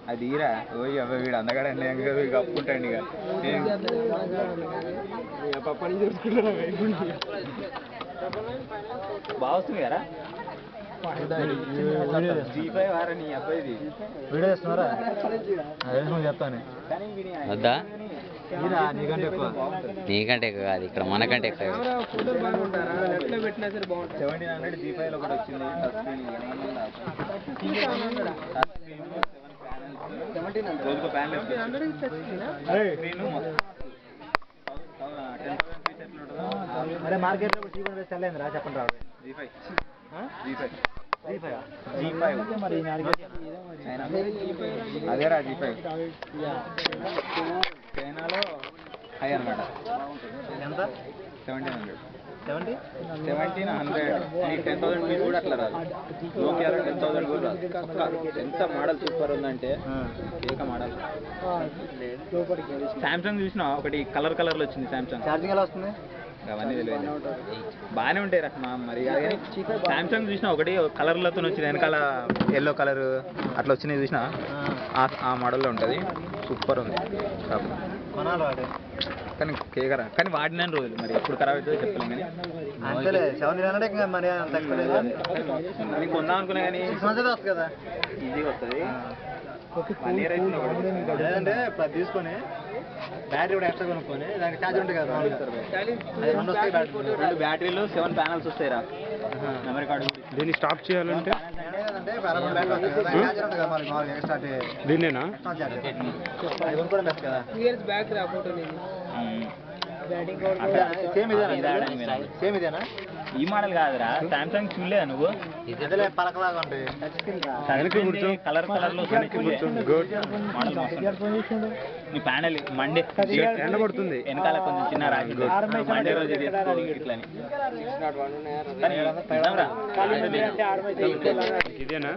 అది ఈరా ఓయ్ అబ్బాయి వీడు అందగాడండి కప్పుకుంటాండి ఇక పప్పని చూసుకుంటారా బాగా వస్తుంది కదా G5 వారా నీ అబ్బాయిది వీడియో చేస్తున్నారా చెప్తాను వద్దా నీకంటే ఎక్కువ కాదు ఇక్కడ మనకంటే ఎక్కువ 1700 G5 లో కూడా వచ్చింది రోజుకో ప్యానల్ అరే మార్కెట్లో చల్లేంది రా చెప్పండి రా G5 మరి అదేరా G5 చైనాలో హై అనమాట ఎంత 1700 1700 10,000 ఫీట్ కూడా అట్లా రాదు నోకియాలో 10,000 కూడా రాదు ఎంత మోడల్ సూపర్ ఉందంటే ఏక మోడల్ సామ్సంగ్ చూసినా ఒకటి కలర్ లో వచ్చింది సామ్సంగ్ ఛార్జింగ్ ఎలా వస్తుంది అవన్నీ తెలియదు బాగానే ఉంటాయి రకమా మరి సామ్సంగ్ చూసినా ఒకటి కలర్లతో వచ్చింది వెనకాల ఎల్లో కలర్ అట్లా వచ్చినాయి చూసినా ఆ మోడల్లో ఉంటుంది సూపర్ ఉంది కానీ కేకరా కానీ వాడిన రోజులు మరి ఎప్పుడు ఖరాబ్ అవుతుందో చెప్పలేం కానీ నేను కొందాం అనుకున్నా కానీ కదా ఈజీగా వస్తుంది 1 year అంటే తీసుకొని బ్యాటరీ కూడా ఎక్స్ట్రా కొనుక్కొని దానికి ఛార్జ్ ఉంటుంది కదా 2 బ్యాటరీలు 7 ప్యానల్స్ వస్తాయిరా మెమరీ కార్డు దీన్ని స్టాప్ చేయాలంటే దీన్నేనా సేమ్ ఇదేనా ఈ మోడల్ కాదురా సామ్సంగ్ చూడలేదా నువ్వు పలకలాగా ఉంటాయి కలర్ లో మోడల్ నీ ప్యానల్ మండే ఎండ పడుతుంది వెనకాల కొంచెం చిన్న రాగి మండే రోజు ఇట్లా ఇదేనా